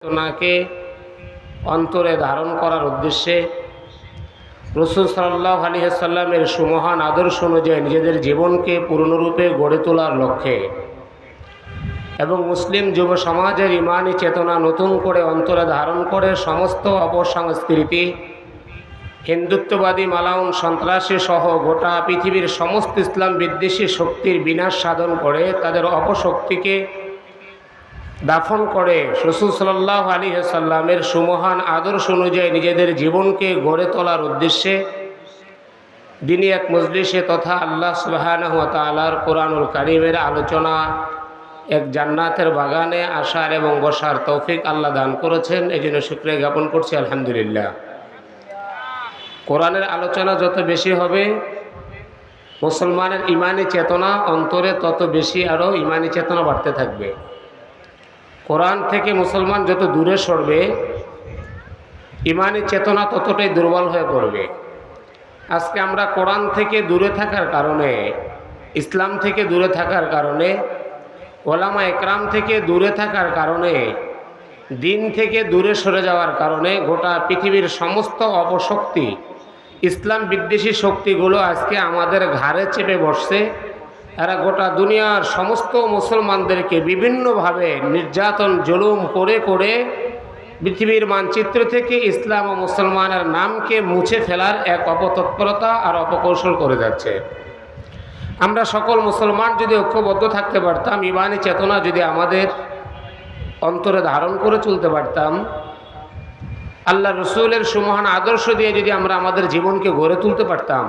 চেতনাকে অন্তরে ধারণ করার উদ্দেশ্যে রাসূল সাল্লাল্লাহু আলাইহি ওয়াসাল্লামের সুমহান আদর্শ অনুযায়ী নিজেদের জীবনকে পূর্ণরূপে গড়ে তোলার লক্ষ্যে এবং মুসলিম যুব সমাজের ইমানি চেতনা নতুন করে অন্তরে ধারণ করে সমস্ত অপসংস্কৃতি, হিন্দুত্ববাদী, মালাউন, সন্ত্রাসী সহ গোটা পৃথিবীর সমস্ত ইসলাম বিদ্বেষী শক্তির বিনাশ সাধন করে তাদের অপশক্তিকে দাফন করে রাসূল সাল্লাল্লাহু আলাইহি ওয়াসাল্লামের সুমহান আদর্শ অনুযায়ী নিজেদের জীবনকে গড়ে তোলার উদ্দেশ্যে দিনী এক মজলিসে তথা আল্লাহ সুবহানাহু ওয়া তাআলার কোরআনুল কারীমের আলোচনা এক জান্নাতের বাগানে আসার এবং বসার তৌফিক আল্লাহ দান করেছেন। এই জন্য শুকরিয়া জ্ঞাপন করছি আলহামদুলিল্লাহ। কোরআনের আলোচনা যত বেশি হবে মুসলমানের ইমানি চেতনা অন্তরে তত বেশি আরও ইমানি চেতনা বাড়তে থাকবে। কোরআন থেকে মুসলমান যত দূরে সরবে ইমানি চেতনা ততটাই দুর্বল হয়ে পড়বে। আজকে আমরা কোরআন থেকে দূরে থাকার কারণে, ইসলাম থেকে দূরে থাকার কারণে, ওলামা একরাম থেকে দূরে থাকার কারণে, দিন থেকে দূরে সরে যাওয়ার কারণে গোটা পৃথিবীর সমস্ত অপশক্তি, ইসলাম বিদ্বেষী শক্তিগুলো আজকে আমাদের ঘাড়ে চেপে বসছে। এরা গোটা দুনিয়ার সমস্ত মুসলমানদেরকে বিভিন্নভাবে নির্যাতন জুলুম করে করে পৃথিবীর মানচিত্র থেকে ইসলাম ও মুসলমানের নামকে মুছে ফেলার এক অপতৎপরতা আর অপকৌশল করে যাচ্ছে। আমরা সকল মুসলমান যদি ঐক্যবদ্ধ থাকতে পারতাম, ইমানি চেতনা যদি আমাদের অন্তরে ধারণ করে চলতে পারতাম, আল্লাহ রসুলের সুমহান আদর্শ দিয়ে যদি আমরা আমাদের জীবনকে গড়ে তুলতে পারতাম,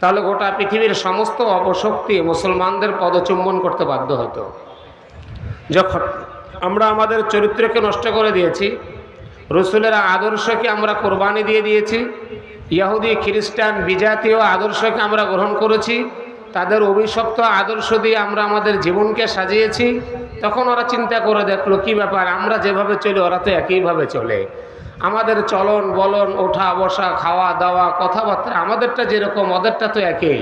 তাহলে গোটা পৃথিবীর সমস্ত অপশক্তি মুসলমানদের পদচুম্বন করতে বাধ্য হতো। যখন আমরা আমাদের চরিত্রকে নষ্ট করে দিয়েছি, রসুলের আদর্শকে আমরা কোরবানি দিয়ে দিয়েছি, ইহুদি খ্রিস্টান বিজাতীয় আদর্শকে আমরা গ্রহণ করেছি, তাদের অভিশপ্ত আদর্শ দিয়ে আমরা আমাদের জীবনকে সাজিয়েছি, তখন ওরা চিন্তা করে দেখলো কী ব্যাপার, আমরা যেভাবে চলি ওরা তো একইভাবে চলে। আমাদের চলন বলন, ওঠা বসা, খাওয়া দাওয়া, কথাবার্তা আমাদেরটা যেরকম ওদেরটা তো একই।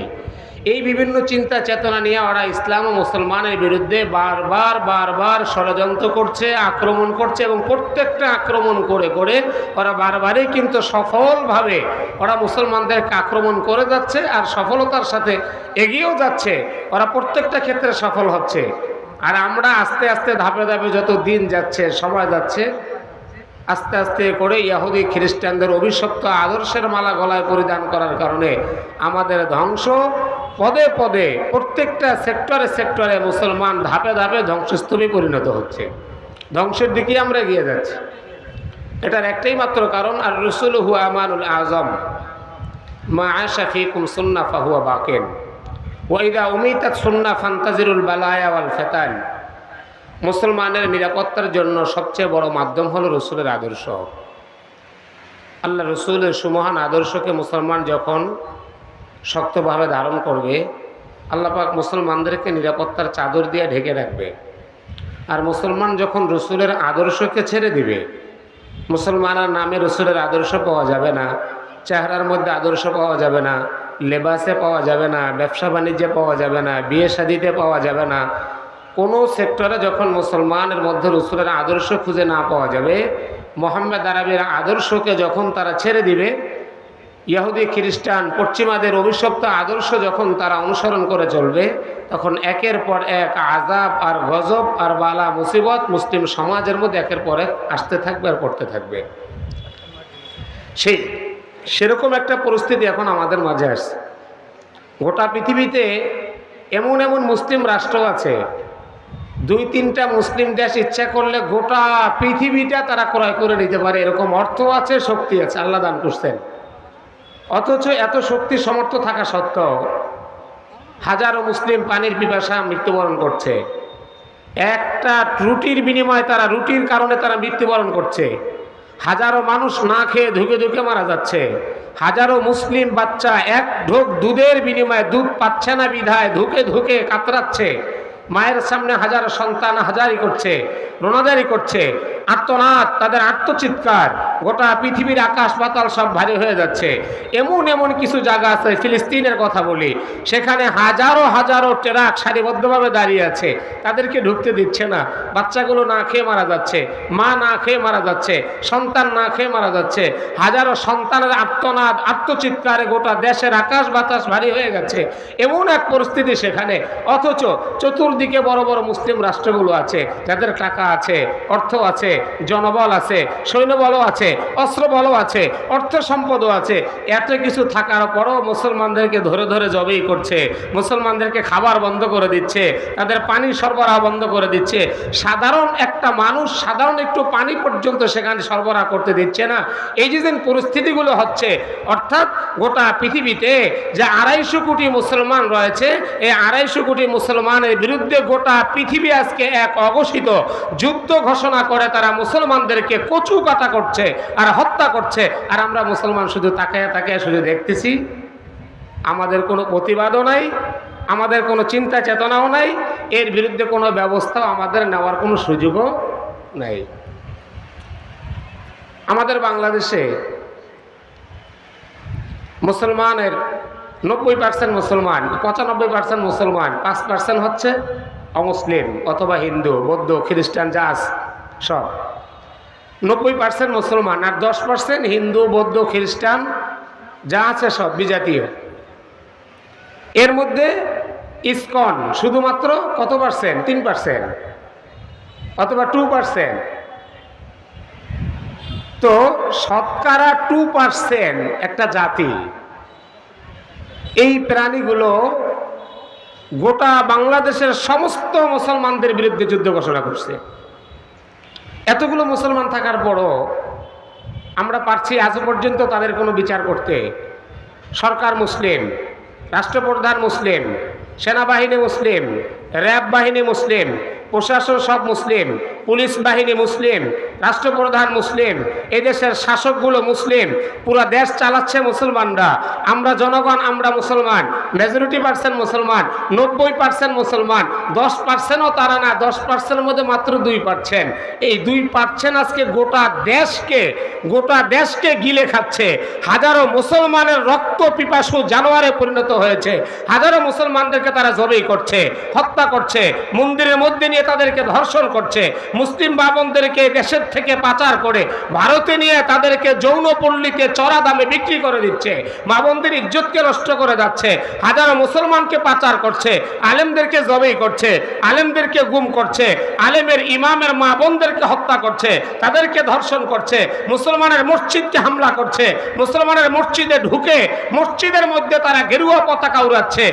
এই বিভিন্ন চিন্তা চেতনা নিয়ে ওরা ইসলাম ও মুসলমানের বিরুদ্ধে বারবার ষড়যন্ত্র করছে, আক্রমণ করছে এবং প্রত্যেকটা আক্রমণ করে করে ওরা বারবারই কিন্তু সফলভাবে ওরা মুসলমানদেরকে আক্রমণ করে যাচ্ছে আর সফলতার সাথে এগিয়েও যাচ্ছে। ওরা প্রত্যেকটা ক্ষেত্রে সফল হচ্ছে। আর আমরা আস্তে আস্তে ধাপে ধাপে যত দিন যাচ্ছে, সময় যাচ্ছে, আস্তে আস্তে করে ইহুদি খ্রিস্টানদের অভিশপ্ত আদর্শের মালা গলায় পরিধান করার কারণে আমাদের ধ্বংস পদে পদে প্রত্যেকটা সেক্টরে সেক্টরে মুসলমান ধাপে ধাপে ধ্বংসস্তূপে পরিণত হচ্ছে। ধ্বংসের দিকে আমরা এগিয়ে যাচ্ছি। এটার একটাই মাত্র কারণ, আর রাসূলুহু আমানুল আযম মা আশা ফীকুম সুন্নাহ ফাহুয়া বাকিন ওয়া ইযা উমিতাত সুন্নাহ ফান্তাজিরুল বালায়া ওয়াল ফিতান। মুসলমানের নিরাপত্তার জন্য সবচেয়ে বড় মাধ্যম হলো রসুলের আদর্শ। আল্লাহ রসুলের সুমহান আদর্শকে মুসলমান যখন শক্তভাবে ধারণ করবে, আল্লাহ পাক মুসলমানদেরকে নিরাপত্তার চাদর দিয়ে ঢেকে রাখবে। আর মুসলমান যখন রসুলের আদর্শকে ছেড়ে দিবে, মুসলমানের নামে রসুলের আদর্শ পাওয়া যাবে না, চেহারার মধ্যে আদর্শ পাওয়া যাবে না, লেবাসে পাওয়া যাবে না, ব্যবসা বাণিজ্যে পাওয়া যাবে না, বিয়ে শাদিতে পাওয়া যাবে না, কোনো সেক্টরে যখন মুসলমানের মধ্যে রসুলের আদর্শ খুঁজে না পাওয়া যাবে, মোহাম্মদ আরবির আদর্শকে যখন তারা ছেড়ে দিবে, ইহুদি খ্রিস্টান পশ্চিমাদের অভিশপ্ত আদর্শ যখন তারা অনুসরণ করে চলবে, তখন একের পর এক আযাব আর গজব আর বালা মুসিবত মুসলিম সমাজের মধ্যে একের পর এক আসতে থাকবে আর পড়তে থাকবে। সেরকম একটা পরিস্থিতি এখন আমাদের মাঝে আসছে। গোটা পৃথিবীতে এমন এমন মুসলিম রাষ্ট্র আছে, 2-3টা মুসলিম দেশ ইচ্ছা করলে গোটা পৃথিবীটা তারা ক্রয় করে নিতে পারে, এরকম অর্থ আছে, শক্তি আছে, আল্লাহ দান করছেন। অথচ এত শক্তি সমর্থ থাকা সত্ত্বেও হাজারো মুসলিম পানির পিপাসা মৃত্যুবরণ করছে। একটা রুটির বিনিময়ে তারা, রুটির কারণে তারা মৃত্যুবরণ করছে। হাজারো মানুষ না খেয়ে ধুকে ধুকে মারা যাচ্ছে। হাজারো মুসলিম বাচ্চা এক ঢোক দুধের বিনিময়ে দুধ পাচ্ছে না বিধায় ধুকে ধুকে কাতরাচ্ছে। মায়ের সামনে হাজারো সন্তান হাজারি করছে, রোনাজারি করছে, আর্তনাদ, তাদের আত্মচিৎকার। গোটা পৃথিবীর আকাশ পাতাল সব ভারী হয়ে যাচ্ছে। এমন এমন কিছু জায়গা আছে, ফিলিস্তিনের কথা বলি, সেখানে হাজারো হাজারো ট্রাক সারিবদ্ধভাবে দাঁড়িয়ে আছে, তাদেরকে ঢুকতে দিচ্ছে না। বাচ্চাগুলো না খেয়ে মারা যাচ্ছে, মা না খেয়ে মারা যাচ্ছে, সন্তান না খেয়ে মারা যাচ্ছে। হাজারো সন্তানের আর্তনাদ, আত্মচিৎকারে গোটা দেশের আকাশ বাতাস ভারী হয়ে গেছে। এমন এক পরিস্থিতি সেখানে, অথচ চতুর্দিকে বড় বড় মুসলিম রাষ্ট্রগুলো আছে, যাদের টাকা আছে, অর্থ আছে, জনবল আছে, সৈন্যবলও আছে, অস্ত্রবলও আছে, অর্থ সম্পদও আছে। এত কিছু থাকার পরও মুসলমানদেরকে ধরে ধরে জবেই করছে, মুসলমানদেরকে খাবার বন্ধ করে দিচ্ছে, তাদের পানি সরবরাহ বন্ধ করে দিচ্ছে। সাধারণ একটা মানুষ সাধারণ একটু পানি পর্যন্ত সেখানে সরবরাহ করতে দিচ্ছে না। এই যে পরিস্থিতিগুলো হচ্ছে, অর্থাৎ গোটা পৃথিবীতে যে 250 কোটি মুসলমান রয়েছে, এই 250 কোটি মুসলমানের বিরুদ্ধে গোটা পৃথিবী আজকে এক অঘোষিত যুদ্ধ ঘোষণা করে তারা মুসলমানদেরকে কচু কাটা করছে আর হত্যা করছে। আর আমরা মুসলমান শুধু তাকায় তাকায় শুধু দেখতেছি। আমাদের কোনো প্রতিবাদও নাই, আমাদের কোনো চিন্তা চেতনাও নাই, এর বিরুদ্ধে কোনো ব্যবস্থাও আমাদের নেওয়ার কোনো সুযোগও নাই। আমাদের বাংলাদেশে মুসলমানের 90% মুসলমান, 95% মুসলমান, 5% হচ্ছে অমুসলিম অথবা হিন্দু, বৌদ্ধ, খ্রিস্টান, জাস সব। 90% মুসলমান আর 10% হিন্দু, বৌদ্ধ, খ্রিস্টান যা আছে সব বিজাতীয়। এর মধ্যে ইসকন শুধুমাত্র কত পার্সেন্ট? 3% অথবা 2%। তো শতকরা 2% একটা জাতি, এই প্রাণীগুলো গোটা বাংলাদেশের সমস্ত মুসলমানদের বিরুদ্ধে যুদ্ধ ঘোষণা করছে। এতগুলো মুসলমান থাকার পরও আমরা পারছি আজও পর্যন্ত তাদের কোনো বিচার করতে। সরকার মুসলিম, রাষ্ট্রপ্রধান মুসলিম, সেনাবাহিনী মুসলিম, র্যাব বাহিনী মুসলিম, প্রশাসন সব মুসলিম, পুলিশ বাহিনী মুসলিম, রাষ্ট্রপ্রধান মুসলিম, এদেশের শাসকগুলো মুসলিম, পুরো দেশ চালাচ্ছে মুসলমানরা। আমরা জনগণ, আমরা মুসলমান, মেজরিটি পার্সেন্ট মুসলমান, 90% মুসলমান। 10%ও তারা না, 10%-এর মধ্যে মাত্র 2%। এই 2% আজকে গোটা দেশকে গিলে খাচ্ছে। হাজারো মুসলমানের রক্ত পিপাসু জানোয়ারে পরিণত হয়েছে। হাজারো মুসলমানদেরকে তারা জবাই করছে, হত্যা করছে, মন্দিরের মধ্যে নিয়ে তাদেরকে ধর্ষণ করছে, মুসলিম বাবনদেরকে দেশের থেকে পাচার করে ভারতে নিয়ে তাদেরকে যৌন পল্লীতে চড়া দামে বিক্রি করে দিচ্ছে, বাবনদের ইজ্জতকে নষ্ট করে যাচ্ছে। হাজারো মুসলমানকে পাচার করছে, আলেমদেরকে জবাই করছে, আলেমদেরকে গুম করছে, আলেমের ইমামের মা বোনদেরকে হত্যা করছে, তাদেরকে ধর্ষণ করছে, মুসলমানের মসজিদকে হামলা করছে, মুসলমানের মসজিদে ঢুকে মসজিদের মধ্যে তারা গেরুয়া পতাকা উড়াচ্ছে,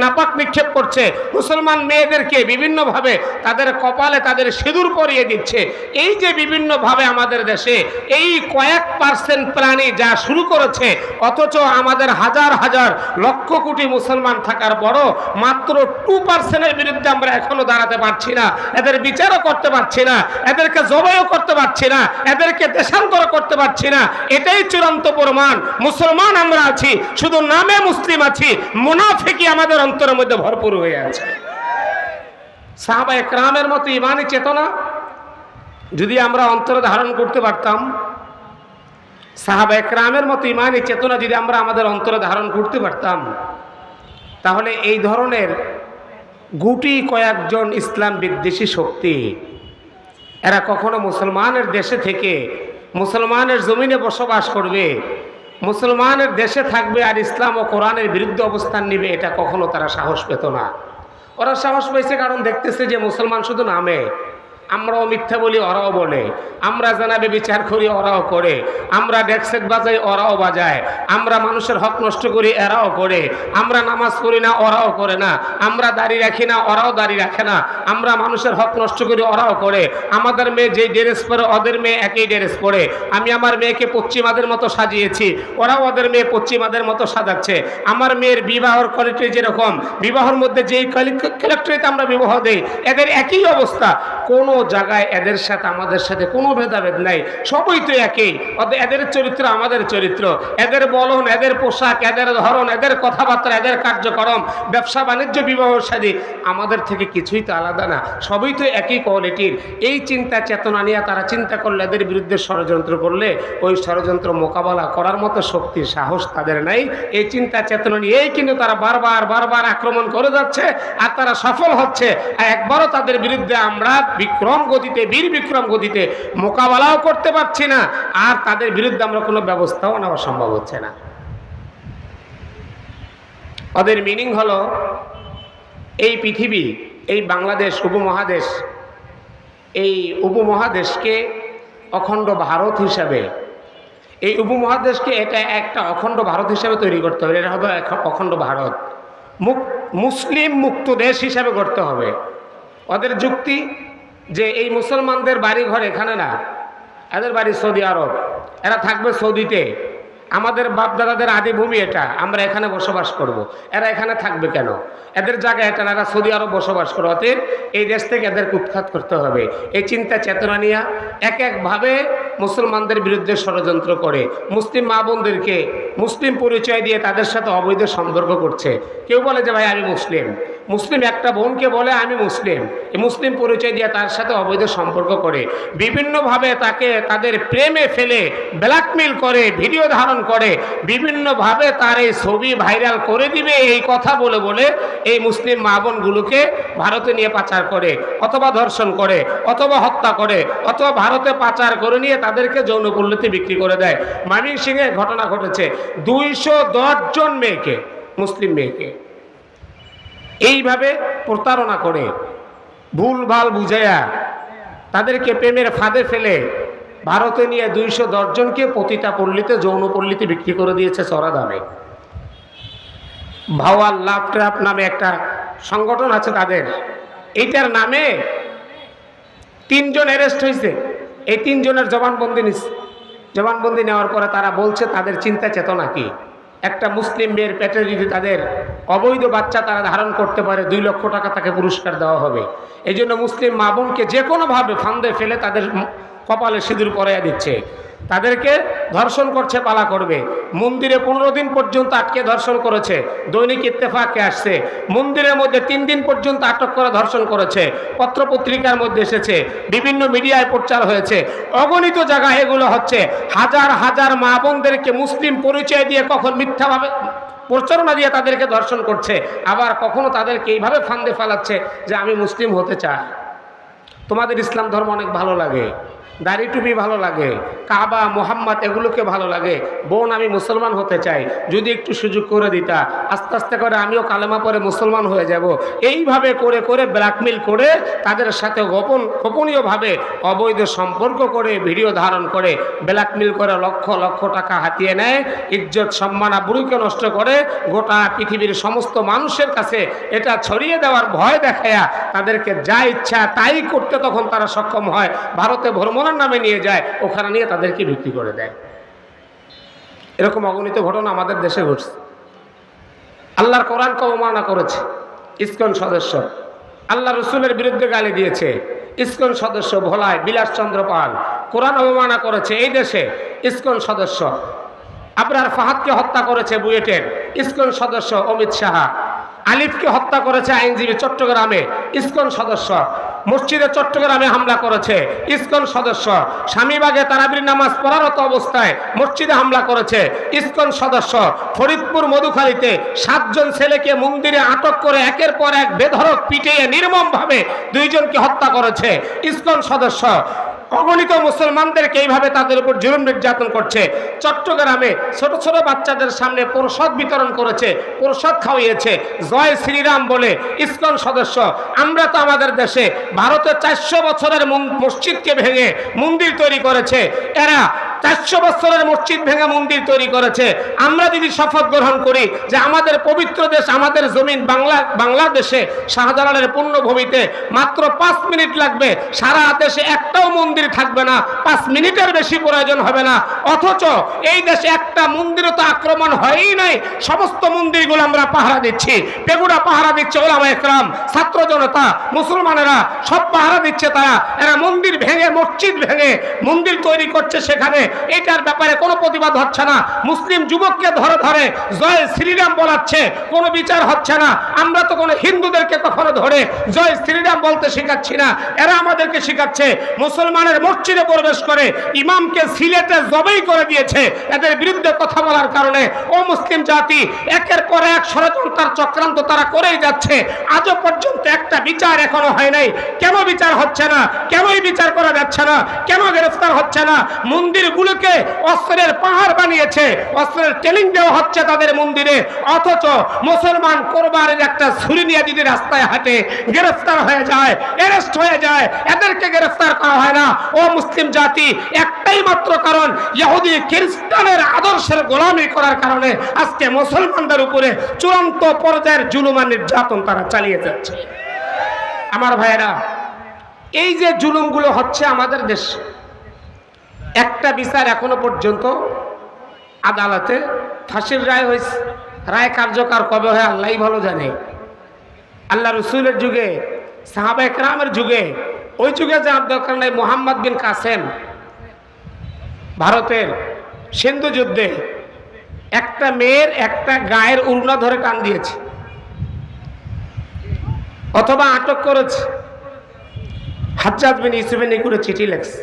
নাপাক নিক্ষেপ করছে, মুসলমান মেয়েদেরকে বিভিন্নভাবে তাদের কপালে তাদের সিঁদুর পরিয়ে দিচ্ছে। এই যে বিভিন্নভাবে আমাদের দেশে এই কয়েক পার্সেন্ট প্রাণী যা শুরু করেছে, অথচ আমাদের হাজার হাজার লক্ষ কোটি মুসলমান থাকার পরও মাত্র 2%-এর বিরুদ্ধে আমরা এখনো দাঁড়াতে পারছি না, এদের বিচারও করতে পারছি না, এদেরকে জবাইও করতে পারছি না, এদেরকে দেশান্তর করতে পারছি না। এটাই চূড়ান্ত প্রমাণ মুসলমান আমরা আছি, শুধু নামে মুসলিম আছি, মুনাফিকি আমাদের অন্তরের মধ্যে ভরপুর হয়ে আছে। সাহাবায়ে কেরামের মতো ঈমানি চেতনা যদি আমরা অন্তরে ধারণ করতে পারতাম, সাহাবায়ে কেরামের মতো ঈমানি চেতনা যদি আমরা আমাদের অন্তরে ধারণ করতে পারতাম, তাহলে এই ধরনের গুটি কয়েকজন ইসলাম বিদ্বেষী শক্তি এরা কখনো মুসলমানের দেশে থেকে মুসলমানের জমিনে বসবাস করবে, মুসলমানের দেশে থাকবে আর ইসলাম ও কোরআনের বিরুদ্ধে অবস্থান নেবে, এটা কখনো তারা সাহস পেত না। ওরা সাহস পেয়েছে কারণ দেখতেছে যে মুসলমান শুধু নামে, আমরাও মিথ্যা বলি ওরাও বলে, আমরা জানাবে বিচার করি ওরাও করে, আমরা ডেকসেট বাজাই ওরাও বাজায়, আমরা মানুষের হক নষ্ট করি এরাও করে, আমরা নামাজ পড়ি না ওরাও করে না, আমরা দাড়ি রাখি না ওরাও দাড়ি রাখে না, আমরা মানুষের হক নষ্ট করি ওরাও করে, আমাদের মেয়ে যেই ড্রেস পরে ওদের মেয়ে একই ড্রেস পরে, আমি আমার মেয়েকে পশ্চিমাদের মতো সাজিয়েছি, ওরাও ওদের মেয়ে পশ্চিমাদের মতো সাজাচ্ছে, আমার মেয়ের বিবাহর কোয়ালিটি যেরকম, বিবাহের মধ্যে যেই ক্যারেক্টারিতে আমরা বিবাহ দেই, এদের একই অবস্থা। কোনো জায়গায় এদের সাথে আমাদের সাথে কোনো ভেদাভেদ নাই, সবই তো একই। এদের চরিত্র আমাদের চরিত্র, এদের বলন, এদের পোশাক, এদের ধরন, এদের কথাবার্তা, এদের কার্যক্রম, ব্যবসা বাণিজ্য, বিবাহ শাদী আমাদের থেকে কিছুই তো আলাদা না, সবই তো একই কোয়ালিটির। এই চিন্তা চেতনা নিয়ে তারা চিন্তা করলে এদের বিরুদ্ধে ষড়যন্ত্র করলে ওই ষড়যন্ত্র মোকাবেলা করার মতো শক্তি সাহস তাদের নাই। এই চিন্তা চেতনা নিয়েই কিন্তু তারা বারবার আক্রমণ করে যাচ্ছে, আর তারা সফল হচ্ছে। আর একবারও তাদের বিরুদ্ধে আমরা বীর বিক্রম গতিতে মোকাবেলাও করতে পারছি না, আর তাদের বিরুদ্ধে আমরা কোনো ব্যবস্থাও নেওয়া সম্ভব হচ্ছে না। ওদের মিনিং হলো এই পৃথিবী, এই বাংলাদেশ উপমহাদেশ, এই উপমহাদেশকে অখণ্ড ভারত হিসাবে, এই উপমহাদেশকে এটা একটা অখণ্ড ভারত হিসাবে তৈরি করতে হবে। এটা হবে অখণ্ড ভারত, মুসলিম মুক্ত দেশ হিসাবে করতে হবে। ওদের যুক্তি যে এই মুসলমানদের বাড়ি ঘর এখানে না, এদের বাড়ি সৌদি আরব, এরা থাকবে সৌদিতে, আমাদের বাপদাদাদের আদিভূমি এটা, আমরা এখানে বসবাস করব। এরা এখানে থাকবে কেন? এদের জায়গা এটা না, এরা সৌদি আরব বসবাস করে, অতএব এই দেশ থেকে এদেরকে উৎখাত করতে হবে। এই চিন্তা চেতনা নিয়ে একভাবে মুসলমানদের বিরুদ্ধে ষড়যন্ত্র করে, মুসলিম মা বোনদেরকে মুসলিম পরিচয় দিয়ে তাদের সাথে অবৈধ সম্পর্ক করছে। কেউ বলে যে ভাই আমি মুসলিম, মুসলিম একটা বোনকে বলে আমি মুসলিম, এই মুসলিম পরিচয় দিয়ে তার সাথে অবৈধ সম্পর্ক করে, বিভিন্নভাবে তাকে তাদের প্রেমে ফেলে ব্ল্যাকমেইল করে, ভিডিও ধারণ করে, বিভিন্নভাবে তার এই ছবি ভাইরাল করে দিবে এই কথা বলে বলে এই মুসলিম মা বোনগুলোকে ভারতে নিয়ে পাচার করে, অথবা ধর্ষণ করে, অথবা হত্যা করে, অথবা ভারতে পাচার করে নিয়ে তাদেরকে যৌনপল্লীতে বিক্রি করে দেয়। ময়মনসিংহে ঘটনা ঘটেছে, 210 জন মেয়েকে, মুসলিম মেয়েকে এইভাবে প্রতারণা করে, ভুলভাল বুঝাইয়া তাদেরকে প্রেমের ফাঁদে ফেলে ভারতে নিয়ে 210 জনকে পতিতা পল্লীতে, যৌনপল্লীতে বিক্রি করে দিয়েছে চড়া দামে। ভাওয়াল লাভ ট্র্যাপ নামে একটা সংগঠন আছে তাদের, এইটার নামে 3 জন অ্যারেস্ট হয়েছে। এই 3 জনের জবানবন্দি নিচ্ছে। জবানবন্দি নেওয়ার পরে তারা বলছে তাদের চিন্তা চেতনা কি। একটা মুসলিম মেয়ের পেটে যদি তাদের অবৈধ বাচ্চা তারা ধারণ করতে পারে, 2 লক্ষ টাকা তাকে পুরস্কার দেওয়া হবে। এই জন্য মুসলিম মা বোনকে যে কোনোভাবে ফান্দে ফেলে তাদের কপালে সিঁদুর পরাইয়া দিচ্ছে, তাদেরকে ধর্ষণ করছে, পালা করবে। মন্দিরে 15 দিন পর্যন্ত আটকে ধর্ষণ করেছে, দৈনিক ইত্তেফাকে আসছে। মন্দিরের মধ্যে 3 দিন পর্যন্ত আটক করে ধর্ষণ করেছে, পত্রপত্রিকার মধ্যে এসেছে, বিভিন্ন মিডিয়ায় প্রচার হয়েছে। অগণিত জায়গায় এগুলো হচ্ছে। হাজার হাজার মা বোনদেরকে মুসলিম পরিচয় দিয়ে কখন মিথ্যাভাবে প্রচারণা দিয়ে তাদেরকে ধর্ষণ করছে, আবার কখনো তাদেরকে এইভাবে ফান্দে ফেলাচ্ছে যে আমি মুসলিম হতে চাই, তোমাদের ইসলাম ধর্ম অনেক ভালো লাগে, দাড়ি টুপি ভালো লাগে, কাবা মোহাম্মদ এগুলোকে ভালো লাগে, বোন আমি মুসলমান হতে চাই, যদি একটু সুযোগ করে দিতা আস্তে আস্তে করে আমিও কালেমা পরে মুসলমান হয়ে যাব। এইভাবে করে করে ব্ল্যাকমেইল করে তাদের সাথে গোপনীয়ভাবে অবৈধ সম্পর্ক করে, ভিডিও ধারণ করে, ব্ল্যাকমেইল করে লক্ষ লক্ষ টাকা হাতিয়ে নেয়, ইজ্জত সম্মান আবরুকে নষ্ট করে, গোটা পৃথিবীর সমস্ত মানুষের কাছে এটা ছড়িয়ে দেওয়ার ভয় দেখায়া তাদেরকে যা ইচ্ছা তাই করতে তখন তারা সক্ষম হয়। ভারতে ভ্রমণ নামে নিয়ে যায়, ওখানে নিয়ে তাদেরকে বিক্রি করে দেয়। এরকম অগণিত ঘটনা আমাদের দেশে ঘটছে। আল্লাহর কোরআনকে অবমাননা করেছে ইসকন সদস্য, আল্লাহ রসুলের বিরুদ্ধে গালি দিয়েছে ইসকন সদস্য ভোলায় বিলাস চন্দ্র পাল, কোরআন অবমাননা করেছে এই দেশে ইসকন সদস্য। আবরার ফাহাদকে হত্যা করেছে বুয়েটের ইসকন সদস্য অমিত সাহা। আলিফকে হত্যা করেছে আইনজীবী চট্টগ্রামে ইসকন সদস্য। মসজিদে চট্টগ্রামে হামলা করেছে ইসকন সদস্য। স্বামীবাগে তারাবির নামাজ পড়ারত অবস্থায় মসজিদে হামলা করেছে ইসকন সদস্য। ফরিদপুর মধুখালীতে 7 জন ছেলেকে মন্দিরে আটক করে একের পর এক বেধড়ক পিটিয়ে নির্মমভাবে 2 জনকে হত্যা করেছে ইসকন সদস্য। অগণিত মুসলমানদেরকে এইভাবে তাদের উপর জুলুম নির্যাতন করছে। চট্টগ্রামে ছোট ছোট বাচ্চাদের সামনে প্রসাদ বিতরণ করেছে, প্রসাদ খাওয়িয়েছে জয় শ্রীরাম বলে ইসকন সদস্য। আমরা তো আমাদের দেশে ভারতের 400 বছরের মসজিদকে ভেঙে মন্দির তৈরি করেছে, এরা 400 বছরের মসজিদ ভেঙে মন্দির তৈরি করেছে। আমরা যদি শপথ গ্রহণ করি যে আমাদের পবিত্র দেশ, আমাদের জমিন বাংলাদেশে শাহজালালের পুণ্যভূমিতে মাত্র 5 মিনিট লাগবে, সারা দেশে একটাও মন্দির থাকবে না, 5 মিনিটের বেশি প্রয়োজন হবে না। অথচ এই দেশে একটা মন্দিরও তো আক্রমণ হয়ই নাই, সমস্ত মন্দিরগুলো আমরা পাহারা দিচ্ছি। পেগুড়া পাহারা দিচ্ছে ওলামা একরাম, ছাত্র জনতা, মুসলমানেরা সব পাহারা দিচ্ছে। এরা মন্দির ভেঙে, মসজিদ ভেঙে মন্দির তৈরি করছে, সেখানে এটার ব্যাপারে কোনো প্রতিবাদ হচ্ছে না। মুসলিম যুবককে ধরে ধরে জয় শ্রীরাম বলাচ্ছে, কোনো বিচার হচ্ছে না। আমরা তো কোনো হিন্দুদেরকে কখনো ধরে জয় শ্রীরাম বলতে শেখাচ্ছি না, এরা আমাদেরকে শেখাচ্ছে। মুসলমানের মসজিদে প্রবেশ করে ইমামকে সিলেটে জবাই করে দিয়েছে। এদের বিরুদ্ধে কথা বলার কারণে ও মুসলিম জাতি একের পর এক ষড়যন্ত্র চক্রান্ত তারা করেই যাচ্ছে। আজও পর্যন্ত একটা বিচার এখনো হয় নাই। কেন বিচার হচ্ছে না? কেনই বিচার করা যাচ্ছে না? কেন গ্রেফতার হচ্ছে না? মন্দিরগুলোকে অস্ত্রের পাহাড় বানিয়েছে, অস্ত্রের ট্রেনিং দেওয়া হচ্ছে তাদের মন্দিরে। অথচ মুসলমান কোরবানির একটা ছুরি নিয়ে যদি রাস্তায় হাঁটে গ্রেফতার হয়ে যায়, অ্যারেস্ট হয়ে যায়, এদেরকে গ্রেফতার করা হয় না। ও মুসলিম জাতি, একটাই মাত্র কারণ, ইহুদি খ্রিস্টানের আদর্শের গোলামি করার কারণে আজকে মুসলমানদের উপরে চূড়ান্ত পর্যায়ের জুলুম আর নির্যাতন তারা চালিয়ে যাচ্ছে। আমার ভাইয়েরা, এই যে জুলুমগুলো হচ্ছে আমাদের দেশে, একটা বিচার এখনো পর্যন্ত আদালতে ফাঁসির রায় হয়েছে। রায় কার্যকর কবে হয় আল্লাহই ভালো জানে। আল্লাহ রসুলের যুগে, সাহাবা একরামের যুগে, ওই যুগে যে দরকার নাই, মোহাম্মদ বিন কাসেম ভারতের সিন্ধু যুদ্ধে একটা মেয়ের একটা গায়ের উড়না ধরে টান দিয়েছে অথবা আটক করেছে। হাজ্জাজ বিন ইউসুফের নিকুরে চিঠি লেখছে।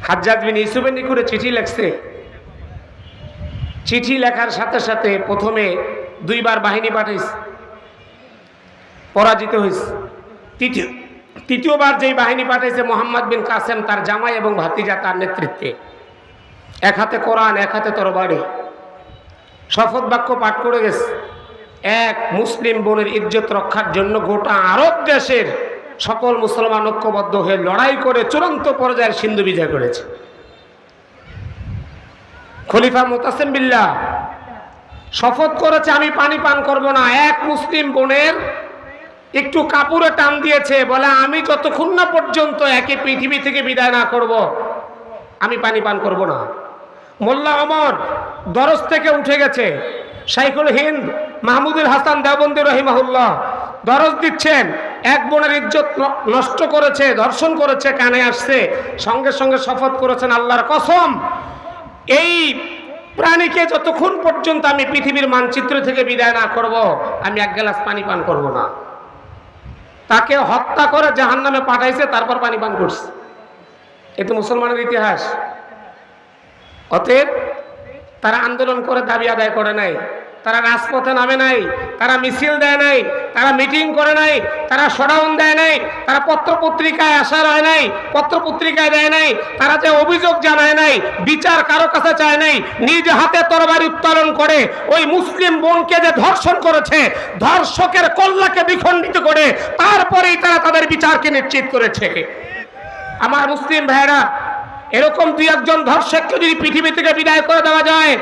হাজ্জাজ বিন ইউসুফের নিকুরে চিঠি লেখছে। চিঠি লেখার সাথে সাথে প্রথমে 2 বার বাহিনী পাঠাইছে, পরাজিত হয়েছে। তৃতীয়বার যেই বাহিনী পাঠাইছে মোহাম্মদ বিন কাসেম, তার জামাই এবং ভাতিজা তার নেতৃত্বে, এক হাতে কোরআন এক হাতে তরবারি, শপথ বাক্য পাঠ করে গেছে। এক মুসলিম বোনের ইজ্জত রক্ষার জন্য গোটা আরব দেশের সকল মুসলমান ঐক্যবদ্ধ হয়ে লড়াই করে চূড়ান্ত পর্যায়ের সিন্ধু বিজয় করেছে। খলিফা মুতাসিম বিল্লাহ শপথ করেছে আমি পানি পান করব না। এক মুসলিম বোনের একটু কাপড়ে টান দিয়েছে, বলে আমি যতক্ষণ না পর্যন্ত একে পৃথিবী থেকে বিদায় না করব আমি পানি পান করব না। মোল্লা ওমর দরজ থেকে উঠে গেছে। শাইখুল হিন্দ মাহমুদুল হাসান দেওবন্দি রহিমাহুল্লাহ দরজ দিচ্ছেন। এক বোনের ইজ্জত নষ্ট করেছে, ধর্ষণ করেছে, কানে আসছে, সঙ্গে সঙ্গে শপথ করেছেন আল্লাহর কসম, এই প্রাণীকে যতক্ষণ পর্যন্ত আমি পৃথিবীর মানচিত্র থেকে বিদায় না করব আমি এক গ্লাস পানি পান করব না। তাকে হত্যা করে জাহান্নামে পাঠাইছে, তারপর পানি পান করছে। এ তো মুসলমানের ইতিহাস। অতএব তারা আন্দোলন করে দাবি আদায় করে নাই, তারা রাজপথে নামে নাই, তারা মিছিল দেয় নাই, তারা মিটিং করে নাই, তারা শোডাউন দেয় নাই, তারা পত্রপত্রিকায় আসার হয় নাই, পত্রপত্রিকায় দেয় নাই, তারা যে অভিযোগ জানায় নাই, বিচার কারো কাছে চায় নাই, নিজ হাতে তরবারি উত্তোলন করে ওই মুসলিম বোনকে যে ধর্ষণ করেছে, ধর্ষকের কল্লাকে দ্বিখণ্ডিত করে তারপরেই তারা তাদের বিচারকে নিশ্চিত করেছে। আমার মুসলিম ভাইরা, এরকম 2-1 ধর্ষককে যদি পৃথিবী থেকে বিদায় করে দেওয়া যায়,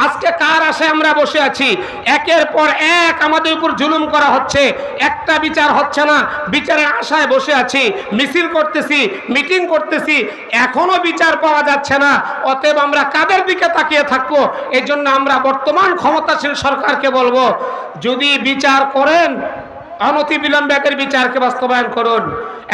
আজকে কার আশায় আমরা বসে আছি? একের পর এক আমাদের উপর জুলুম করা হচ্ছে, একটা বিচার হচ্ছে না, বিচারের আশায় বসে আছি, মিছিল করতেছি, মিটিং করতেছি, এখনো বিচার পাওয়া যাচ্ছে না। অতএব আমরা কাদের দিকে তাকিয়ে থাকবো? এই জন্য আমরা বর্তমান ক্ষমতাশীল সরকারকে বলবো, যদি বিচার করেন অনতিবিলম্বে এদের বিচারকে বাস্তবায়ন করুন,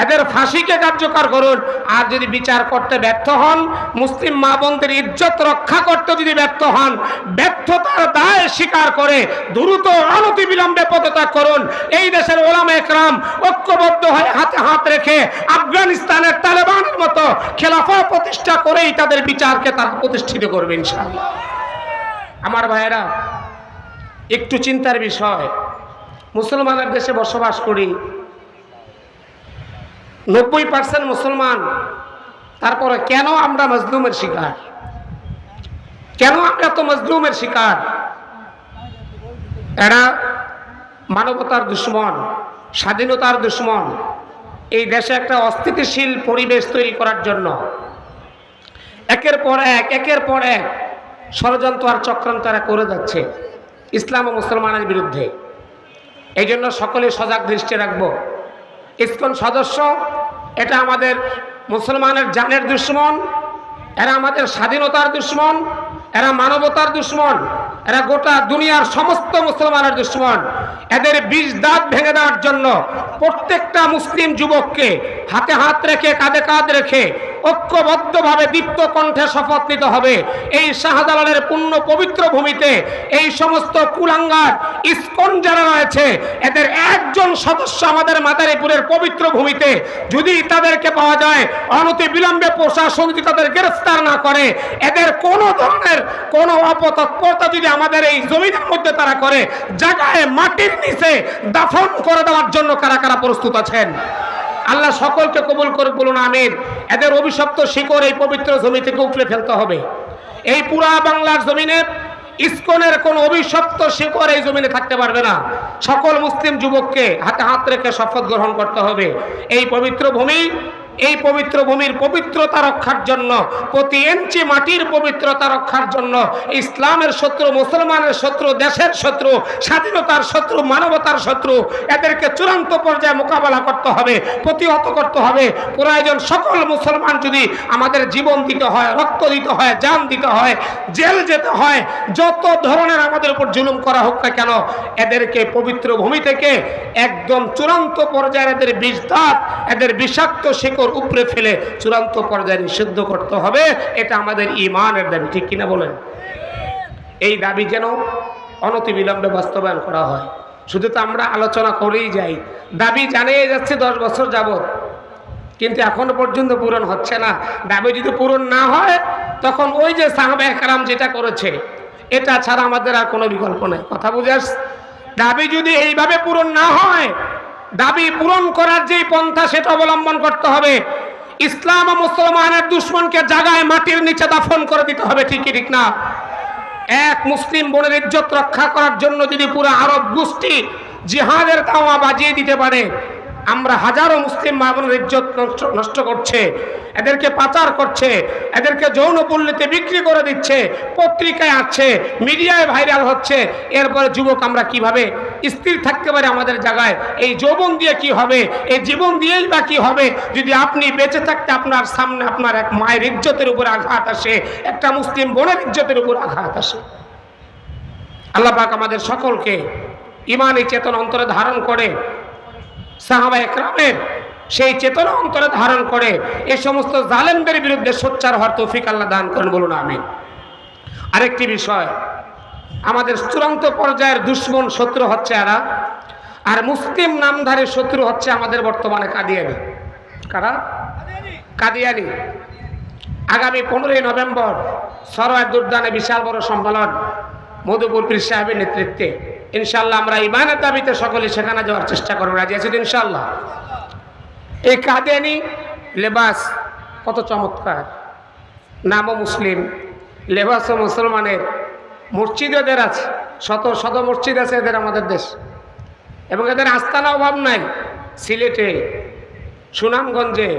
এদের ফাঁসিকে কার্যকর করুন। আর যদি বিচার করতে ব্যর্থ হন, মুসলিম মা বোনদের ইজ্জত রক্ষা করতে যদি ব্যর্থ হন, ব্যর্থতার দায় স্বীকার করে দ্রুত অনতিবিলম্বে পদত্যাগ করুন। এই দেশের ওলামা একরাম ঐক্যবদ্ধ হয়ে হাতে হাত রেখে আফগানিস্তানের তালেবানের মতো খেলাফা প্রতিষ্ঠা করেই তাদের বিচারকে তারা প্রতিষ্ঠিত করবে ইনশাআল্লাহ। আমার ভাইয়েরা, একটু চিন্তার বিষয়, মুসলমানের দেশে বসবাস করি, 90% মুসলমান, তারপরে কেন আমরা মজলুমের শিকার? কেন আমরা তো মজলুমের শিকার? এরা মানবতার দুশ্মন, স্বাধীনতার দুশ্মন। এই দেশে একটা অস্থিতিশীল পরিবেশ তৈরি করার জন্য একের পর এক ষড়যন্ত্র আর চক্রান্ত তারা করে যাচ্ছে ইসলাম ও মুসলমানের বিরুদ্ধে। এই জন্য সকলে সজাগ দৃষ্টি রাখবো। ইসকন সদস্য এটা আমাদের মুসলমানের জানের দুশ্মন, এরা আমাদের স্বাধীনতার দুশ্মন, এরা মানবতার দুশ্মন, এরা গোটা দুনিয়ার সমস্ত মুসলমানের দুশ্মন। এদের বিষ দাঁত ভেঙে দেওয়ার জন্য প্রত্যেকটা মুসলিম যুবককে হাতে হাত রেখে কাঁধে কাঁধ রেখে ঐক্যবদ্ধভাবে দীপ্ত কণ্ঠে শপথ নিতে হবে। এই শাহজালালের পুণ্য পবিত্র ভূমিতে এই সমস্ত কুলাঙ্গার ইসকন যারা রয়েছে এদের একজন সদস্য আমাদের মাদারীপুরের পবিত্র ভূমিতে যদি তাদেরকে পাওয়া যায়, অনতি বিলম্বে প্রশাসন যদি তাদের গ্রেফতার না করে, এদের কোনো ধরনের কোনো অপতৎপরতা যদি আমাদের এই জমিনের মধ্যে তারা করে, জায়গায় মাটির নিচে দাফন করে দেওয়ার জন্য কারা কারা প্রস্তুত আছেন? আল্লাহ সকলকে কবুল করে বলুন আমিন। এদের অভিশপ্ত শিকড় এই পবিত্র জমি থেকে উপড়ে ফেলতে হবে। এই পুরা বাংলার জমিনে ইসকনের কোন অভিশপ্ত শিকড় এই জমিনে থাকতে পারবে না। সকল মুসলিম যুবককে হাতে হাত রেখে শপথ গ্রহণ করতে হবে। এই পবিত্র ভূমির পবিত্রতা রক্ষার জন্য, প্রতি ইঞ্চি মাটির পবিত্রতা রক্ষার জন্য ইসলামের শত্রু, মুসলমানের শত্রু, দেশের শত্রু, স্বাধীনতার শত্রু, মানবতার শত্রু, এদেরকে চূড়ান্ত পর্যায়ে মোকাবেলা করতে হবে, প্রতিহত করতে হবে। প্রয়োজন সকল মুসলমান যদি আমাদের জীবন দিতে হয়, রক্ত দিতে হয়, জান দিতে হয়, জেল যেতে হয়, যত ধরনের আমাদের উপর জুলুম করা হোক না কেন, এদেরকে পবিত্র ভূমি থেকে একদম চূড়ান্ত পর্যায়ে এদের বিষ দাঁত, এদের বিষাক্ত শিকড় উপরে ফেলে চূড়ান্ত পর্যায়ে নিষিদ্ধ করতে হবে। এটা আমাদের ঈমানের দাবি, ঠিক কিনা বলেন? এই দাবি যেন অনতিবিলম্বে বাস্তবায়ন করা হয়। শুধু তো আমরা আলোচনা করেই যাই, দাবি জানিয়ে যাচ্ছে 10 বছর যাবত, কিন্তু এখনো পর্যন্ত পূরণ হচ্ছে না। দাবি যদি পূরণ না হয় তখন ওই যে সাহাবায়ে কেরাম যেটা করেছে এটা ছাড়া আমাদের আর কোনো বিকল্প নেই। কথা বুঝে আসছে? দাবি যদি এইভাবে পূরণ না হয়, দাবি পূরণ করার যেই পন্থা সেটা অবলম্বন করতে হবে। ইসলাম ও মুসলমানের দুশ্মনকে জায়গায় মাটির নিচে দাফন করে দিতে হবে, ঠিক না? এক মুসলিম বোনের ইজ্জত রক্ষা করার জন্য যদি পুরো আরব গোষ্ঠী জিহাদের দাওয়া বাজিয়ে দিতে পারে, আমরা হাজারো মুসলিম মা বোনের ইজ্জত নষ্ট করছে, এদেরকে পাচার করছে, এদেরকে যৌনপল্লীতে বিক্রি করে দিচ্ছে, পত্রিকায় আছে, মিডিয়ায় ভাইরাল হচ্ছে। এরপরে যুবক আমরা কিভাবে স্থির থাকতে পারি আমাদের জায়গায়? এই যৌবন দিয়ে কি হবে? এই জীবন দিয়েই বা কি হবে যদি আপনি বেঁচে থাকতে আপনার সামনে আপনার এক মায়ের ইজ্জতের উপর আঘাত আসে, একটা মুসলিম বোনের ইজ্জতের উপর আঘাত আসে? আল্লাহ পাক আমাদের সকলকে ঈমানী চেতনা অন্তরে ধারণ করে, সাহাবায়ে কেরামের সেই চেতনা অন্তরে ধারণ করে এই সমস্ত জালেমদের বিরুদ্ধে সোচ্চার হওয়ার তৌফিক আল্লাহ দান করেন, বলুন আমিন। আরেকটি বিষয়, আমাদের চূড়ান্ত পর্যায়ের দুশ্মন শত্রু হচ্ছে এরা, আর মুসলিম নামধারী শত্রু হচ্ছে আমাদের বর্তমানে কাদিয়ানি। কারা? কাদিয়ানি। আগামী 15ই নভেম্বর সরওয়ার দুর্দানে বিশাল বড় সম্মেলন মধুপুর পীর সাহেবের নেতৃত্বে। ইনশাআল্লাহ আমরা ঈমানের দাবিতে সকলে সেখানে যাওয়ার চেষ্টা করবো। রাজি আছেন ইনশাআল্লাহ? এই কাদিয়ানি লেবাস কত চমৎকার, নামও মুসলিম, লেবাসও মুসলমানের, মসজিদ এদের আছে, শত শত মসজিদ আছে এদের আমাদের দেশ, এবং এদের আস্তানা অভাব নাই। সিলেটে, সুনামগঞ্জে,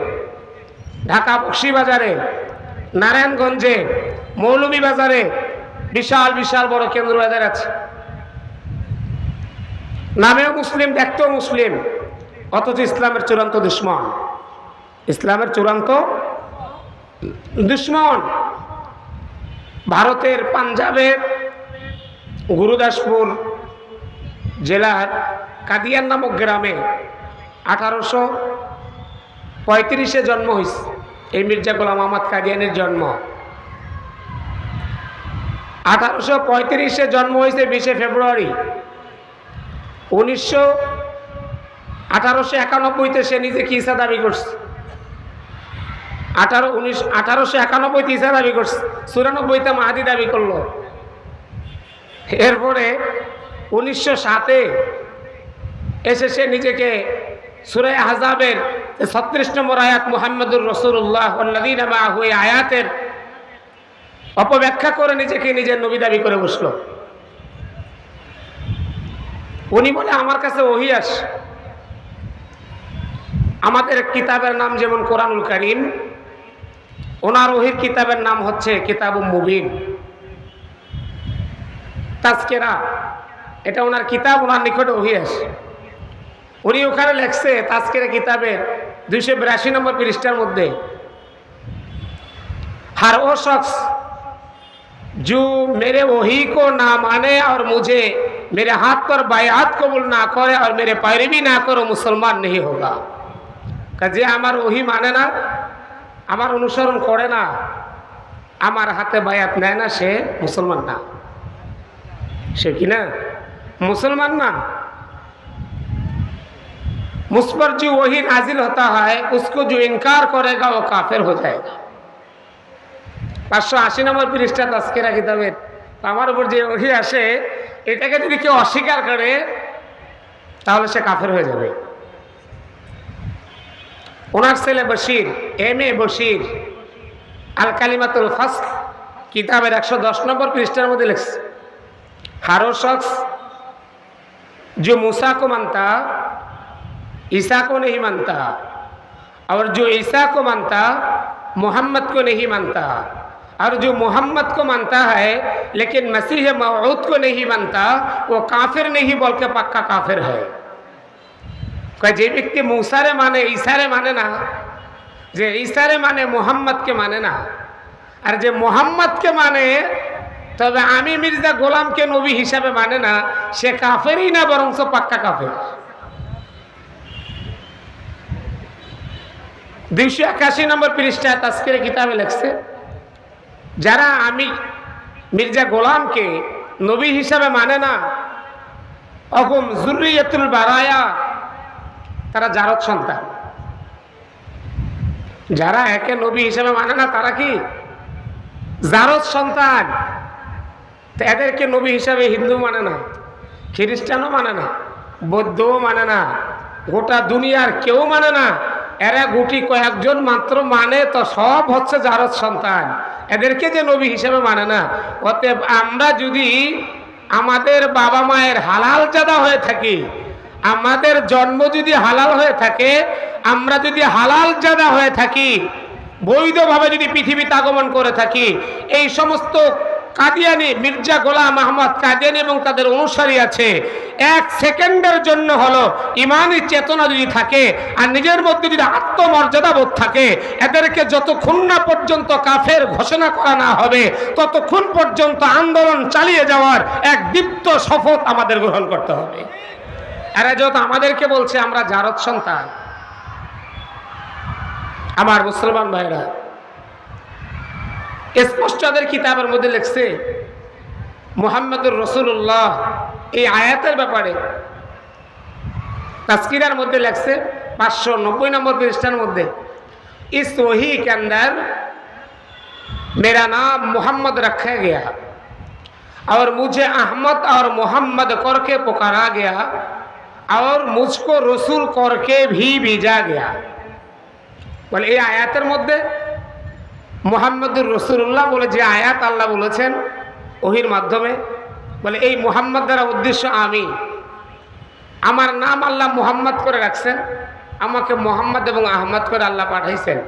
ঢাকা বক্সিবাজারে, নারায়ণগঞ্জে, মৌলভীবাজারে বিশাল বিশাল বড় কেন্দ্র এদের আছে। নামেও মুসলিম, দেখতেও মুসলিম, অথচ ইসলামের চূড়ান্ত দুশ্মন। ইসলামের চূড়ান্ত দুশ্মন। ভারতের পাঞ্জাবের গুরুদাসপুর জেলার কাদিয়ান নামক গ্রামে 1835-এ জন্ম হয়েছে এই মির্জা গোলাম আহমদ কাদিয়ানির জন্ম। 1835-এ জন্ম হয়েছে 20শে ফেব্রুয়ারি। 1891-তে সে নিজে কি ঈসা দাবি করছে। 1891-তে ঈসা দাবি করছে, 94-তে মাহাদি দাবি করলো। এরপরে 1907-এ এসে সে নিজেকে সূরা আহজাবের 36 নম্বর আয়াত মুহাম্মাদুর রাসূলুল্লাহ ওয়াল্লাযীনা মাআহু এই আয়াতের অপব্যাখ্যা করে নিজেকে নিজের নবী দাবি করে বসলো। উনি বলে আমার কাছে ওহী আসে। আমাদের কিতাবের নাম যেমন কোরআনুল কারীম, ওনার ওহির কিতাবের নাম হচ্ছে কিতাবুম মুবিন, তাজকিরা। এটা ওনার কিতাব, ওনার নিকটে ওহি আসে। উনি ওখানে লেখছে তাজকিরা কিতাবের 282 নম্বর পৃষ্ঠার মধ্যে, हर वो शख्स जो मेरे वही को ना माने और मुझे मेरे हाथ पर बायात कबूल ना करे और मेरे पैरवी ना करे मुसलमान नहीं होगा। যে আমার ওহি মানে না, আমার অনুসরণ করে না, আমার হাতে বায়াত নেয় না, সে মুসলমান না। সে কি না मुसलमान ना। मुझ पर जो वही नाजिल होता है उसको जो इनकार करेगा वो काफिर हो जाएगा। 580 নম্বর পৃষ্ঠা তাজকিরা কিতাবের। আমার উপর যে ওহি আসে এটাকে যদি কেউ অস্বীকার করে তাহলে সে কাফের হয়ে যাবে। ওনার ছেলে বশির, এম এ বশির আল কালিমাতুল ফাসল কিতাবের 110 নম্বর পৃষ্ঠার মধ্যে লিখছে, हर वो शख्स जो मूसा को मानता ईसा को नहीं मानता और जो ईसा को मानता मोहम्मद को नहीं मानता और जो मोहम्मद को मानता है लेकिन मसीह मौऊद को नहीं मानता वो काफिर नहीं बल्कि पक्का काफिर है। যে ব্যক্তি मूसारे माने ईसारे माने ना, जे ईसारे माने मोहम्मद के माने ना और जे मोहम्मद के माने তবে আমি মির্জা গোলামকে নবী হিসাবে মানে না, সে কাফেরই না বরং পাক্কা কাফের। 281 নম্বর পৃষ্ঠা তাজকিরা কিতাবে লেখছে, যারা আমি মির্জা গোলামকে নবী হিসাবে মানে না, অহুম যুররিয়াতুল বারায়া, তারা জারদ সন্তান। যারা একে নবী হিসাবে মানে না তারা কি জারদ সন্তান। এদেরকে নবী হিসাবে হিন্দু মানে না, খ্রিস্টানও মানে না, বৌদ্ধও মানে না, গোটা দুনিয়ার কেউ মানে না। এরা গুটি কয়েকজন মাত্র মানে, তো সব হচ্ছে জারদ সন্তান। এদেরকে যে নবী হিসাবে মানে না। অতএব আমরা যদি আমাদের বাবা মায়ের হালাল জাদা হয়ে থাকি, আমাদের জন্ম যদি হালাল হয়ে থাকে, আমরা যদি হালাল জাদা হয়ে থাকি, বৈধভাবে যদি পৃথিবীতে আগমন করে থাকি, এই সমস্ত কাদিয়ানি মির্জা গোলাম আহমদ কাদিয়ানি এবং তাদের অনুসারী আছে, এক সেকেন্ডের জন্য হলো ইমানি চেতনা যদি থাকে আর নিজের মধ্যে যদি আত্মমর্যাদা বোধ থাকে, এদেরকে যতক্ষণ না পর্যন্ত কাফের ঘোষণা করা না হবে ততক্ষণ পর্যন্ত আন্দোলন চালিয়ে যাওয়ার এক দীপ্ত শপথ আমাদের গ্রহণ করতে হবে। এরা যত আমাদেরকে বলছে আমরা জারদ সন্তান। আমার মুসলমান ভাইরা, স্পষ্ট তাদের কিতাবের মধ্যে লিখছে মুহাম্মদুর রাসূলুল্লাহ এই আয়াতের ব্যাপারে তাজকিরার মধ্যে লিখছে 590 নম্বর পৃষ্ঠার মধ্যে, इस वही के अंदर मेरा नाम मोहम्मद रखा गया और मुझे अहमद और मोहम्मद करके पुकारा गया और मुझको रसूल करके भी भेजा गया। বলে এই আয়াতের মধ্যে মুহাম্মদুর রাসূলুল্লাহ বলে যে আয়াত আল্লাহ বলেছেন ওহির মাধ্যমে, বলে এই মুহাম্মদ দ্বারা উদ্দেশ্য আমি, আমার নাম আল্লাহ মুহাম্মদ করে রাখছেন, আমাকে মোহাম্মদ এবং আহমদ করে আল্লাহ পাঠাইছেন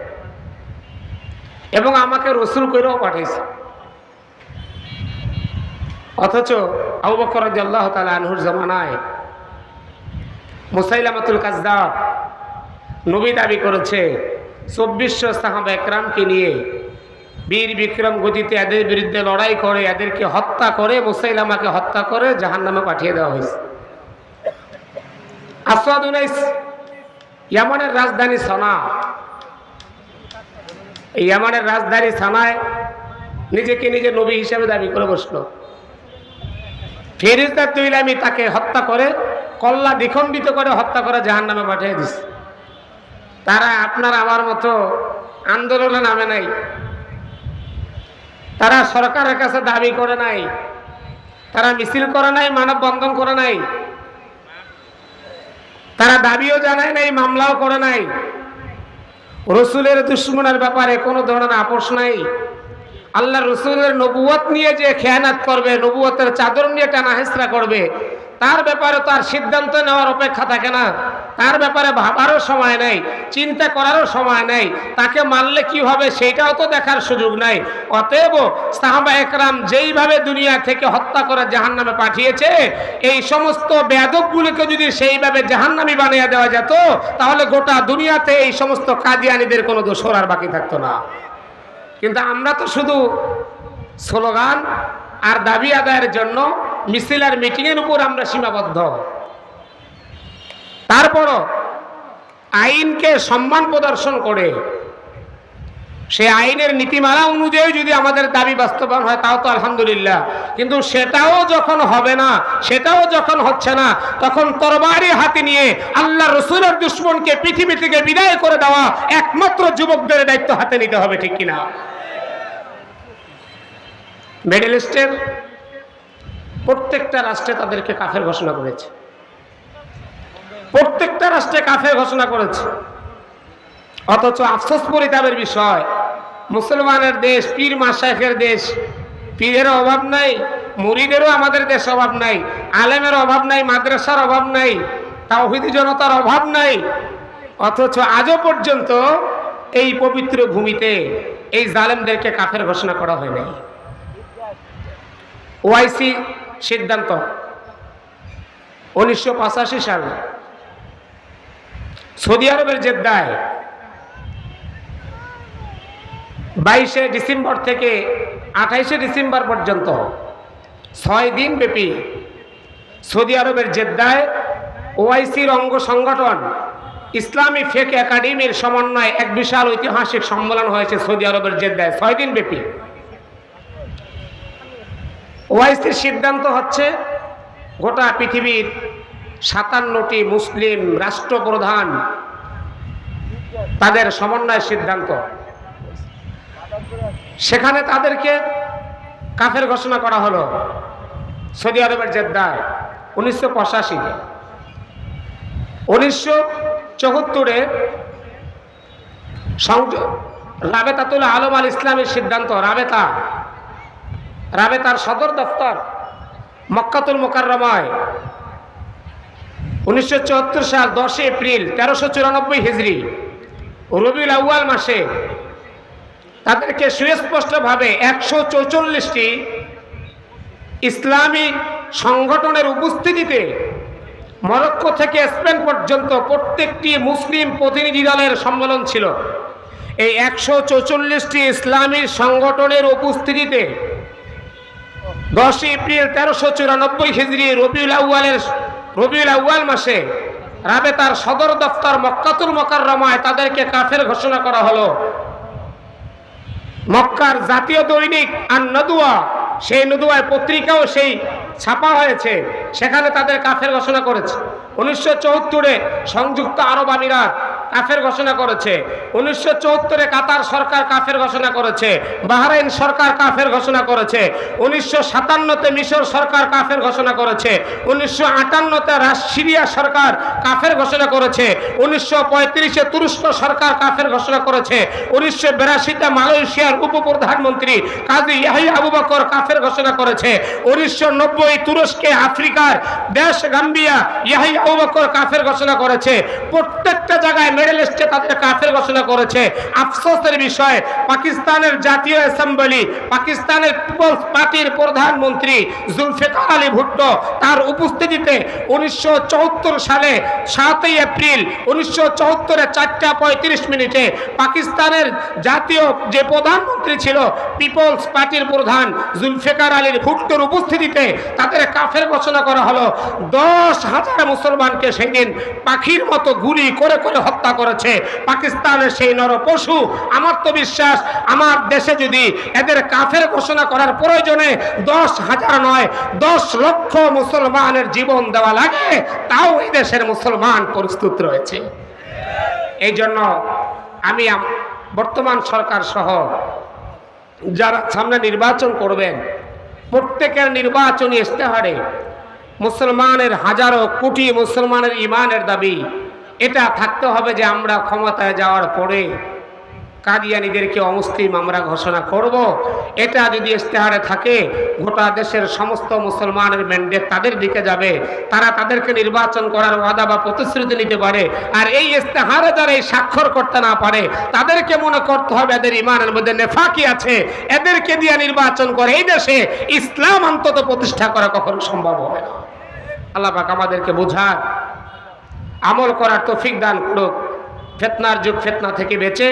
এবং আমাকে রসুল করেও পাঠাইছেন। অথচ আবু বকর রাদিয়াল্লাহু তাআলা আনহুর জামানায় মুসাইলামাতুল কাযযাব নবী দাবি করেছে, 2400 সাহাবা একরামকে নিয়ে বীর বিক্রম গতিতে এদের বিরুদ্ধে লড়াই করে এদেরকে হত্যা করে মুসাইলামাকে হত্যা করে জাহান্নামে পাঠিয়ে দেওয়া হয়েছে। আসওয়াদ উনাইস ইয়ামানের রাজধানী সানা, এই ইয়ামানের রাজধানী সানায় নিজেকে নিজে নবী হিসাবে দাবি করে বসলো। ফেরেশতা তুইলামি তাকে হত্যা করে কল্লা দ্বিখণ্ডিত করে হত্যা করে জাহান্নামে পাঠিয়ে দিছে। তারা আপনার আমার মতো আন্দোলনে নামে নাই, তারা সরকারের কাছে দাবি করে নাই, তারা মিছিল করে নাই, মানববন্ধন করে নাই, তারা দাবিও জানায় নাই, মামলাও করে নাই, রসুলের দুশ্মনের ব্যাপারে কোনো ধরনের আপোষ নাই। আল্লাহ রসুলের নবুয়ত নিয়ে যে খেয়ানাত করবে, নবুয়তের চাদর নিয়ে টানা হেসরা করবে, তার ব্যাপারে তো আর সিদ্ধান্ত নেওয়ার অপেক্ষা থাকে না, তার ব্যাপারে ভাবারও সময় নেই, চিন্তা করারও সময় নেই, তাকে মারলে কি হবে সেটাও তো দেখার সুযোগ নাই। অতএব সাহাবা একরাম যেইভাবে দুনিয়া থেকে হত্যা করে জাহান্নামে পাঠিয়েছে, এই সমস্ত বেয়াদবগুলোকে যদি সেইভাবে জাহান্নামী বানিয়ে দেওয়া যেত, তাহলে গোটা দুনিয়াতে এই সমস্ত কাদিয়ানীদের কোনো দোসর আর বাকি থাকতো না। কিন্তু আমরা তো শুধু স্লোগান আর দাবি আদায়ের জন্য মিছিল আর মিটিংয়ের উপর আমরা সীমাবদ্ধ। তারপরও আইনকে সম্মান প্রদর্শন করে সে আইনের নীতিমালা অনুযায়ী যদি আমাদের দাবি বাস্তবায়ন হয় তাও তো আলহামদুলিল্লাহ। কিন্তু সেটাও যখন হবে না, সেটাও যখন হচ্ছে না, তখন তরবারি হাতে নিয়ে আল্লাহ রসুলের দুশমনকে পৃথিবী থেকে বিদায় করে দেওয়া একমাত্র যুবকদের দায়িত্ব হাতে নিতে হবে, ঠিক কিনা? মিডল ইস্টের প্রত্যেকটা রাষ্ট্রে তাদেরকে কাফের ঘোষণা করেছে, প্রত্যেকটা রাষ্ট্রে কাফের ঘোষণা করেছে। অথচ আফসোস পরিতাপের বিষয়, মুসলমানের দেশ, পীর মাশায়েখের দেশ, পীরেরও অভাব নাই, মুরিদেরও আমাদের দেশে অভাব নাই, আলেমের অভাব নাই, মাদ্রাসার অভাব নাই, তাওহীদি জনতার অভাব নাই। অথচ আজও পর্যন্ত এই পবিত্র ভূমিতে এই জালেমদেরকে কাফের ঘোষণা করা হয় নাই। ওআইসি সিদ্ধান্ত 1985 সালে সৌদি আরবের জেদ্দায় 22শে ডিসেম্বর থেকে 28শে ডিসেম্বর পর্যন্ত 6 দিন ব্যাপী সৌদি আরবের জেদ্দায় ওআইসির অঙ্গ সংগঠন ইসলামী ফেক একাডেমির সমন্বয়ে এক বিশাল ঐতিহাসিক সম্মেলন হয়েছে সৌদি আরবের জেদ্দায় 6 দিন ব্যাপী। ওআইসির সিদ্ধান্ত হচ্ছে গোটা পৃথিবীর 57টি মুসলিম রাষ্ট্রপ্রধান তাদের সমন্বয় সিদ্ধান্ত, সেখানে তাদেরকে কাফের ঘোষণা করা হলো সৌদি আরবের জেদ্দায় 1985-এ। 1974-এ রাবেতাতুল আলম আল ইসলামের সিদ্ধান্ত, রাবেতার সদর দফতর মক্কাতুল মুকাররমায় 1974 সাল 10 এপ্রিল 1394 হিজরি রবিউল আউয়াল মাসে তাদেরকে সুস্পষ্টভাবে 144টি ইসলামী সংগঠনের উপস্থিতিতে মরক্কো থেকে স্পেন পর্যন্ত প্রত্যেকটি মুসলিম প্রতিনিধি দলের সম্মেলন ছিল। এই 144টি ইসলামী সংগঠনের উপস্থিতিতে 10 এপ্রিল 1394 হিজরি রবিউল আউয়াল মাসে রাবেতার সদর দফতর মক্কাতুল মুকাররমায় তাদেরকে কাফের ঘোষণা করা হলো। মক্কার জাতীয় দৈনিক আন-নদওয়া, সেই নদওয়ায় পত্রিকাও সেই ছাপা হয়েছে, সেখানে তাদের কাফের ঘোষণা করেছে। 1974-এ সংযুক্ত আরব আমিরাত কাফের ঘোষণা করেছে, 1974-এ কাতার সরকার কাফের ঘোষণা করেছে, বাহরাইন সরকার কাফের ঘোষণা করেছে, 1957-তে মিশর সরকার কাফের ঘোষণা করেছে, 1958-তে সিরিয়া সরকার কাফের ঘোষণা করেছে, 1935-এ তুরস্ক সরকার কাফের ঘোষণা করেছে, 1982-তে মালয়েশিয়ার উপপ্রধানমন্ত্রী কাজী ইয়াহিয়া আবু বকর কাফের ঘোষণা করেছে, 1990 তুরস্কে আফ্রিকার দেশ গাম্বিয়া ইয়াহিয়া আবু বকর কাফের ঘোষণা করেছে। প্রত্যেকটা জায়গায় মিডল ইস্টে তাদের কাফের ঘোষণা করেছে। আফসোসের বিষয়, পাকিস্তানের জাতীয় অ্যাসেম্বলি, পাকিস্তানের পিপলস পার্টির প্রধানমন্ত্রী জুলফিকার আলী ভুট্টো তার উপস্থিতিতে 1974 সালে 7 এপ্রিল 1974-এ 4:35 পাকিস্তানের জাতীয় যে প্রধানমন্ত্রী ছিল পিপলস পার্টির প্রধান জুলফিকার আলী ভুট্টোর উপস্থিতিতে তাদের কাফের ঘোষণা করা হলো। 10,000 মুসলমানকে সেদিন পাখির মতো গুলি করে করে হত্যা করেছে পাকিস্তানের সেই নরপশু। আমার তো বিশ্বাস, আমার দেশে যদি এদের কাফের ঘোষণা করার প্রয়োজনে 10,000 নয় 10 লক্ষ মুসলমানের জীবন দেওয়া লাগে, তাও এই দেশের মুসলমান প্রস্তুত রয়েছে। এই জন্য আমি বর্তমান সরকার সহ যারা সামনে নির্বাচন করবেন, প্রত্যেকের নির্বাচনী ইশতেহারে মুসলমানের হাজারো কোটি মুসলমানের ইমানের দাবি এটা থাকতে হবে যে আমরা ক্ষমতায় যাওয়ার পরে কাদিয়ানীদেরকে অমুসলিম আমরা ঘোষণা করব, এটা যদি ইশতেহারে থাকে গোটা দেশের সমস্ত মুসলমানের ম্যান্ডেট তাদের দিকে যাবে, তারা তাদেরকে নির্বাচন করার ওয়াদা বা প্রতিশ্রুতি নিতে পারে। আর এই ইশতেহারে যারা এই স্বাক্ষর করতে না পারে তাদেরকে মনে করতে হবে এদের ইমানের মধ্যে নেফাকি আছে, এদেরকে দিয়ে নির্বাচন করে এই দেশে ইসলাম অন্তত প্রতিষ্ঠা করা কখনো সম্ভব হবে না। আল্লাহ পাক আমাদেরকে বোঝার আমল করার তৌফিক দান করুক। ফিতনার যুগ, ফিতনা থেকে বেঁচে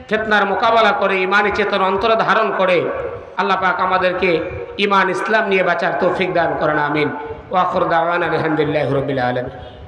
ফিতনার মোকাবেলা করে ইমানি চেতনা অন্তরে ধারণ করে আল্লাহ পাক আমাদেরকে ইমান ইসলাম নিয়ে বাঁচার তৌফিক দান করেন। আমিন। ওয়া আখিরু দাওয়ানা আলহামদুলিল্লাহি রাব্বিল আলামিন।